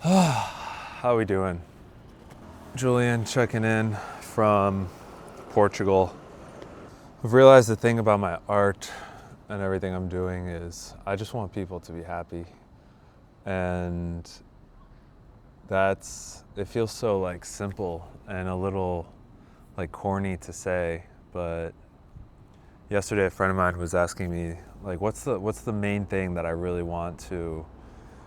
How we doing? Julian checking in from Portugal. I've realized the thing about my art and everything I'm doing is I just want people to be happy. And it feels so like simple and a little like corny to say, but yesterday a friend of mine was asking me like what's the main thing that I really want to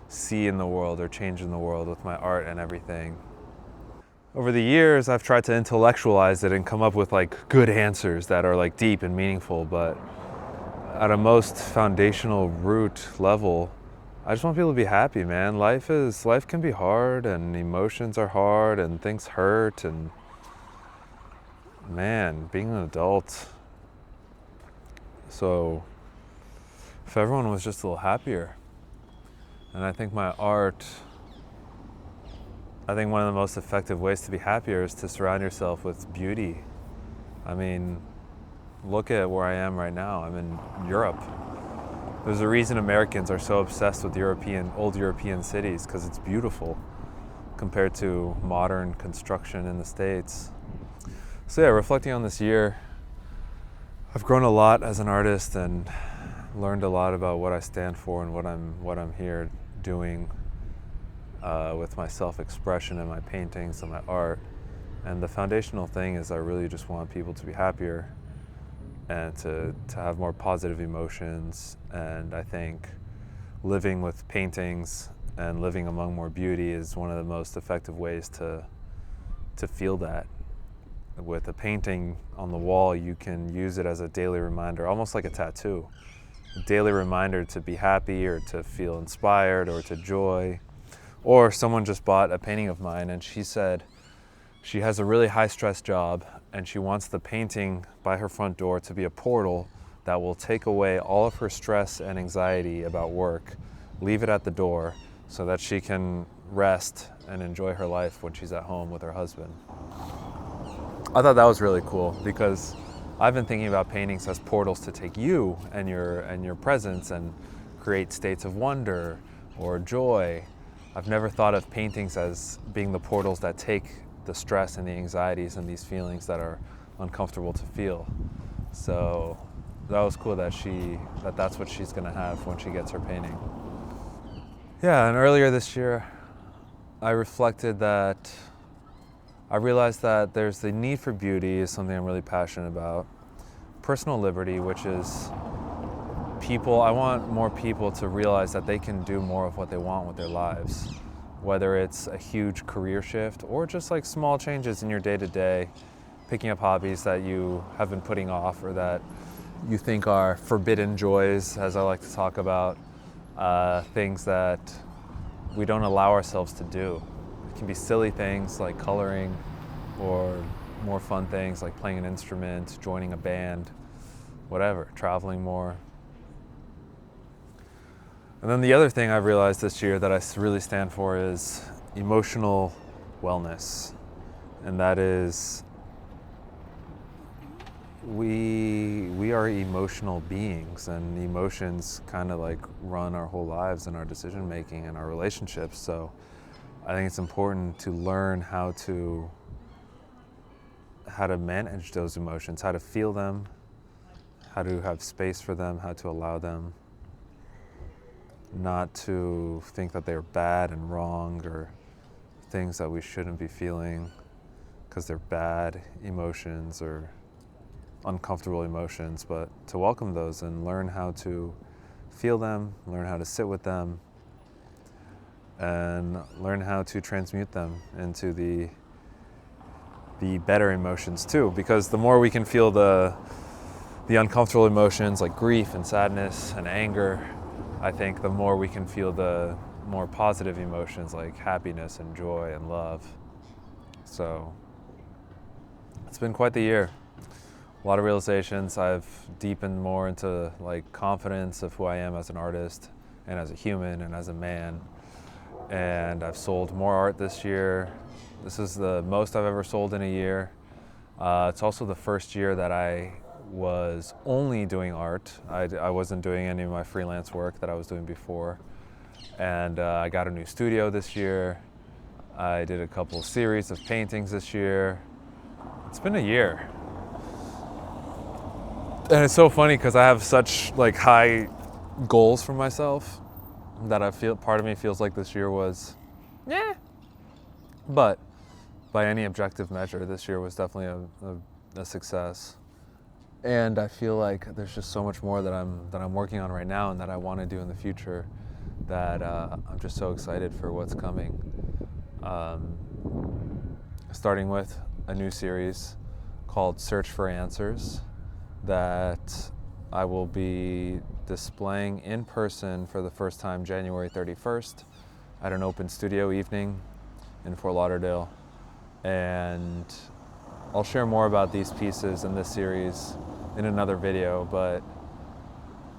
see in the world or change in the world with my art and everything. Over the years, I've tried to intellectualize it and come up with like good answers that are like deep and meaningful, but at a most foundational root level, I just want people to be happy, man. Life can be hard and emotions are hard and things hurt and man, being an adult. So if everyone was just a little happier. And I think one of the most effective ways to be happier is to surround yourself with beauty. I mean, look at where I am right now. I'm in Europe. There's a reason Americans are so obsessed with old European cities, because it's beautiful compared to modern construction in the States. So yeah, reflecting on this year, I've grown a lot as an artist and learned a lot about what I stand for and what I'm here doing with my self-expression and my paintings and my art. And the foundational thing is I really just want people to be happier and to have more positive emotions. And I think living with paintings and living among more beauty is one of the most effective ways to feel that. With a painting on the wall, you can use it as a daily reminder, almost like a tattoo. A daily reminder to be happy or to feel inspired or to joy. Or someone just bought a painting of mine and she said she has a really high stress job and she wants the painting by her front door to be a portal that will take away all of her stress and anxiety about work, leave it at the door so that she can rest and enjoy her life when she's at home with her husband. I thought that was really cool because I've been thinking about paintings as portals to take you and your presence and create states of wonder or joy. I've never thought of paintings as being the portals that take the stress and the anxieties and these feelings that are uncomfortable to feel. So that was cool that that's what she's gonna have when she gets her painting. Yeah, and earlier this year, I realized that there's the need for beauty is something I'm really passionate about. Personal liberty, which is I want more people to realize that they can do more of what they want with their lives. Whether it's a huge career shift or just like small changes in your day-to-day, picking up hobbies that you have been putting off or that you think are forbidden joys, as I like to talk about, things that we don't allow ourselves to do. It can be silly things like coloring or more fun things like playing an instrument, joining a band, whatever, traveling more. And then the other thing I've realized this year that I really stand for is emotional wellness. And that is we are emotional beings, and emotions kind of like run our whole lives and our decision making and our relationships. So I think it's important to learn how to manage those emotions, how to feel them, how to have space for them, how to allow them, not to think that they're bad and wrong or things that we shouldn't be feeling because they're bad emotions or uncomfortable emotions, but to welcome those and learn how to feel them, learn how to sit with them, and learn how to transmute them into the better emotions too. Because the more we can feel the uncomfortable emotions like grief and sadness and anger, I think the more we can feel the more positive emotions like happiness and joy and love. So it's been quite the year. A lot of realizations. I've deepened more into like confidence of who I am as an artist and as a human and as a man. And I've sold more art this year. This is the most I've ever sold in a year. It's also the first year that I was only doing art. I wasn't doing any of my freelance work that I was doing before. And I got a new studio this year. I did a couple series of paintings this year. It's been a year. And it's so funny because I have such like high goals for myself that I feel part of me feels like this year was, yeah. But by any objective measure, this year was definitely a success. And I feel like there's just so much more that I'm working on right now and that I want to do in the future that I'm just so excited for what's coming. Starting with a new series called Search for Answers that I will be displaying in person for the first time January 31st at an open studio evening in Fort Lauderdale. And I'll share more about these pieces in this series in another video, but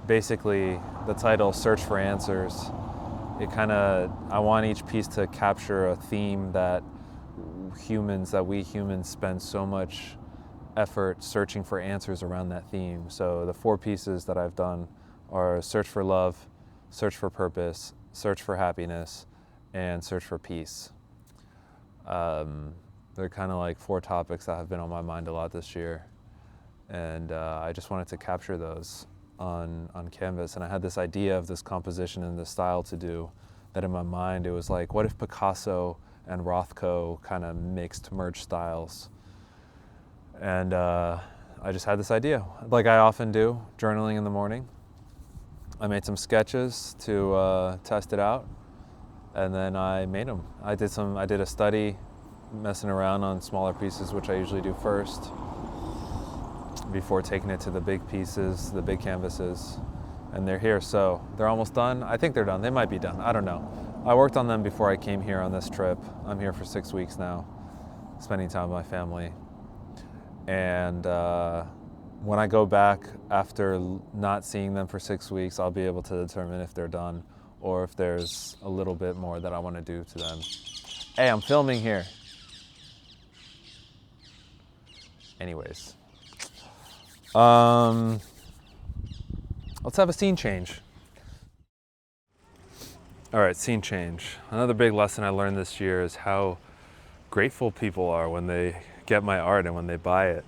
basically the title Search for Answers, I want each piece to capture a theme that we humans spend so much effort searching for answers around that theme. So the 4 pieces that I've done are search for love, search for purpose, search for happiness, and search for peace. They're kind of like 4 topics that have been on my mind a lot this year. And I just wanted to capture those on canvas. And I had this idea of this composition and this style to do that in my mind, it was like, what if Picasso and Rothko kind of mixed, merged styles? And I just had this idea, like I often do, journaling in the morning. I made some sketches to test it out, and then I made them. I did a study messing around on smaller pieces, which I usually do first, before taking it to the big pieces, the big canvases. And they're here, so they're almost done. I think they're done. They might be done. I don't know. I worked on them before I came here on this trip. I'm here for 6 weeks now, spending time with my family. And when I go back after not seeing them for 6 weeks, I'll be able to determine if they're done or if there's a little bit more that I want to do to them. Hey, I'm filming here. Anyways. Let's have a scene change. All right, scene change. Another big lesson I learned this year is how grateful people are when they get my art and when they buy it.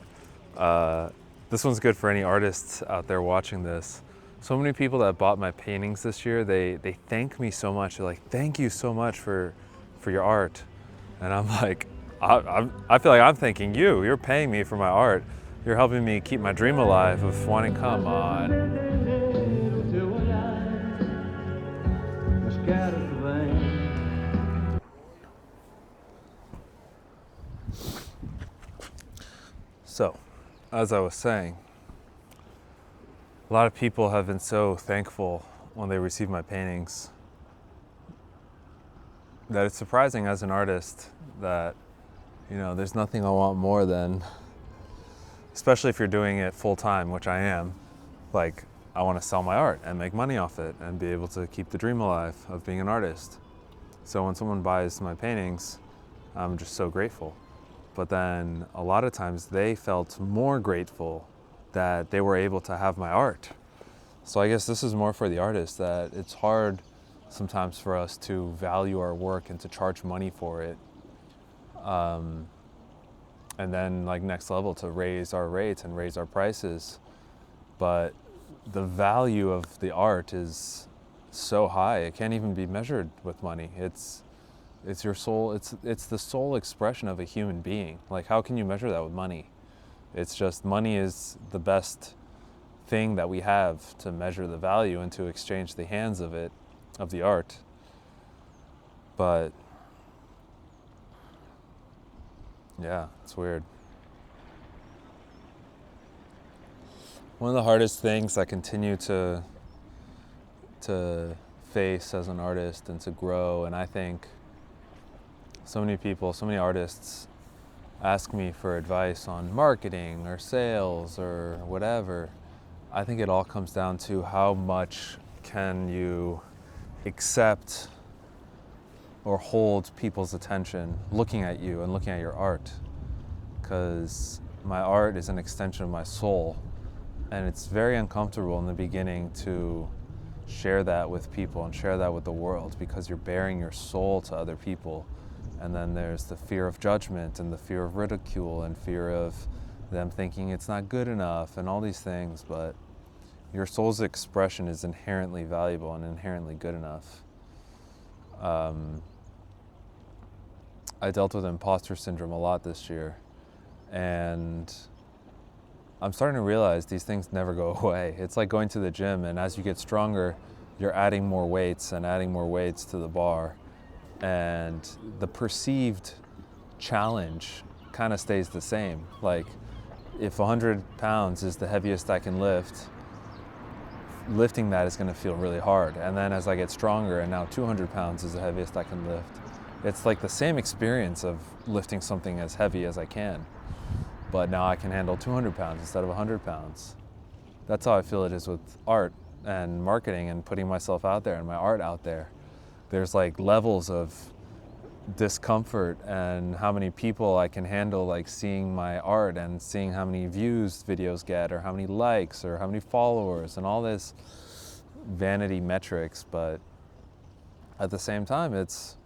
This one's good for any artists out there watching this. So many people that bought my paintings this year, they thank me so much. They're like, thank you so much for your art. And I'm like, I feel like I'm thanking you. You're paying me for my art. You're helping me keep my dream alive of wanting, come on. So, as I was saying, a lot of people have been so thankful when they receive my paintings that it's surprising as an artist that, there's nothing I want more than, especially if you're doing it full time, which I am, like I want to sell my art and make money off it and be able to keep the dream alive of being an artist. So when someone buys my paintings, I'm just so grateful. But then a lot of times they felt more grateful that they were able to have my art. So I guess this is more for the artist, that it's hard sometimes for us to value our work and to charge money for it. And then like next level to raise our rates and raise our prices. But the value of the art is so high, it can't even be measured with money. It's your soul, it's the soul expression of a human being. Like how can you measure that with money? It's just money is the best thing that we have to measure the value and to exchange the hands of it, of the art. But yeah, it's weird. One of the hardest things I continue to face as an artist and to grow, and I think so many people, so many artists ask me for advice on marketing or sales or whatever. I think it all comes down to how much can you accept or hold people's attention looking at you and looking at your art. Because my art is an extension of my soul, and it's very uncomfortable in the beginning to share that with people and share that with the world, because you're bearing your soul to other people. And then there's the fear of judgment and the fear of ridicule and fear of them thinking it's not good enough and all these things. But your soul's expression is inherently valuable and inherently good enough. I dealt with imposter syndrome a lot this year, and I'm starting to realize these things never go away. It's like going to the gym, and as you get stronger, you're adding more weights and adding more weights to the bar, and the perceived challenge kind of stays the same. Like, if 100 pounds is the heaviest I can lift, lifting that is going to feel really hard. And then as I get stronger, and now 200 pounds is the heaviest I can lift, it's like the same experience of lifting something as heavy as I can. But now I can handle 200 pounds instead of 100 pounds. That's how I feel it is with art and marketing and putting myself out there and my art out there. There's like levels of discomfort and how many people I can handle, like seeing my art and seeing how many views videos get, or how many likes, or how many followers, and all this vanity metrics. But at the same time, it's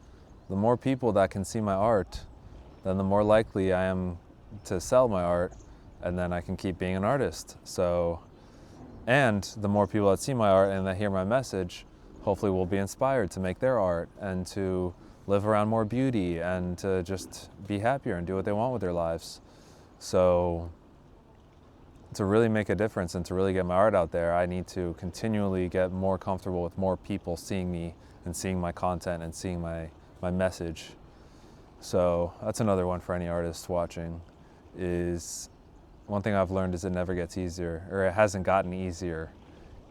the more people that can see my art, then the more likely I am to sell my art, and then I can keep being an artist. So, and the more people that see my art and that hear my message, hopefully will be inspired to make their art and to live around more beauty and to just be happier and do what they want with their lives. So to really make a difference and to really get my art out there, I need to continually get more comfortable with more people seeing me and seeing my content and seeing my message. So that's another one for any artist watching. Is one thing I've learned is it never gets easier, or it hasn't gotten easier.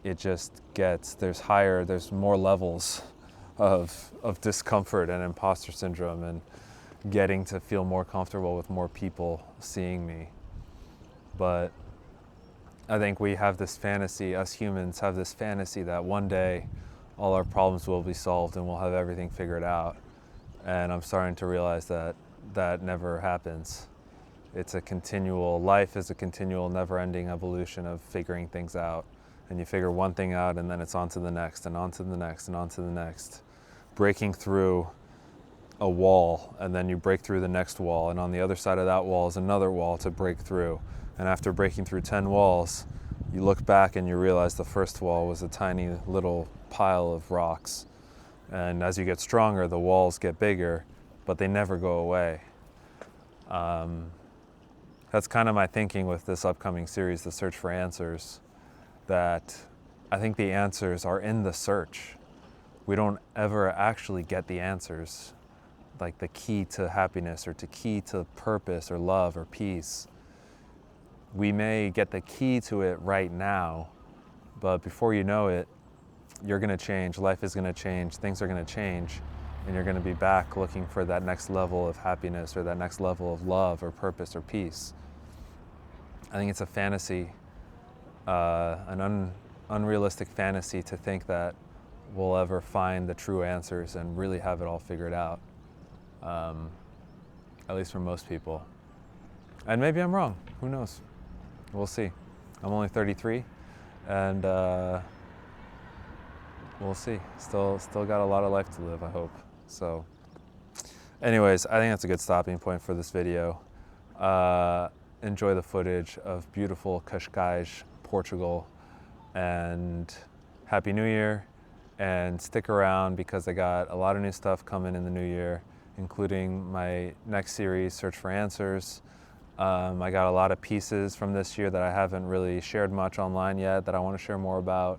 It just gets, there's more levels of discomfort and imposter syndrome, and getting to feel more comfortable with more people seeing me. But I think we have this fantasy, us humans have this fantasy that one day all our problems will be solved and we'll have everything figured out. And I'm starting to realize that that never happens. It's a continual, life is a continual, never-ending evolution of figuring things out. And you figure one thing out, and then it's on to the next, and on to the next, and on to the next. Breaking through a wall, and then you break through the next wall, and on the other side of that wall is another wall to break through. And after breaking through 10 walls, you look back and you realize the first wall was a tiny little pile of rocks. And as you get stronger, the walls get bigger, but they never go away. That's kind of my thinking with this upcoming series, The Search for Answers, that I think the answers are in the search. We don't ever actually get the answers, like the key to happiness or the key to purpose or love or peace. We may get the key to it right now, but before you know it, you're going to change, life is going to change, things are going to change, and you're going to be back looking for that next level of happiness or that next level of love or purpose or peace. I think it's a fantasy, an unrealistic fantasy to think that we'll ever find the true answers and really have it all figured out, at least for most people. And maybe I'm wrong, who knows? We'll see. I'm only 33, and we'll see. Still got a lot of life to live, I hope. So anyways, I think that's a good stopping point for this video. Enjoy the footage of beautiful Cascais, Portugal, and Happy New Year, and stick around because I got a lot of new stuff coming in the new year, including my next series, Search for Answers. I got a lot of pieces from this year that I haven't really shared much online yet that I want to share more about.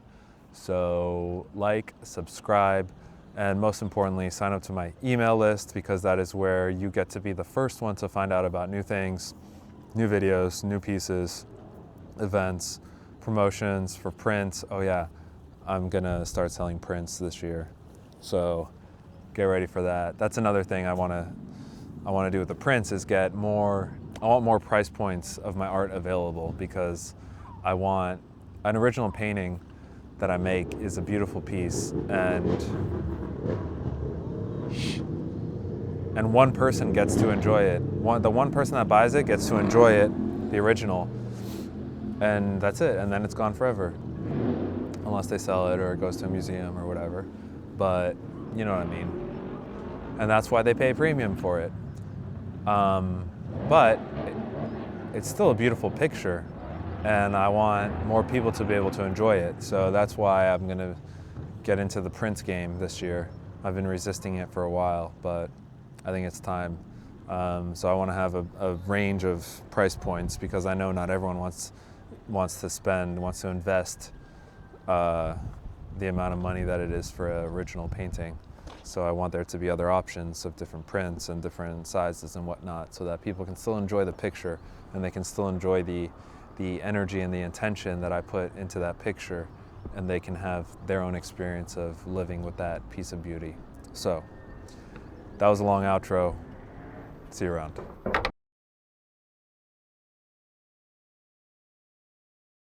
So like, subscribe, and most importantly, sign up to my email list, because that is where you get to be the first one to find out about new things, new videos, new pieces, events, promotions for prints. Oh yeah, I'm gonna start selling prints this year. So get ready for that. That's another thing I wanna do with the prints, is I want more price points of my art available, because I want an original painting that I make is a beautiful piece, and one person gets to enjoy it. The one person that buys it gets to enjoy it, the original, and that's it, and then it's gone forever. unless they sell it or it goes to a museum or whatever. But you know what I mean. And that's why they pay a premium for it. But it's still a beautiful picture, and I want more people to be able to enjoy it. So that's why I'm gonna get into the prints game this year. I've been resisting it for a while, but I think it's time. So I want to have a range of price points, because I know not everyone wants to invest the amount of money that it is for an original painting. So I want there to be other options of different prints and different sizes and whatnot, so that people can still enjoy the picture and they can still enjoy the energy and the intention that I put into that picture, and they can have their own experience of living with that piece of beauty. So that was a long outro. See you around.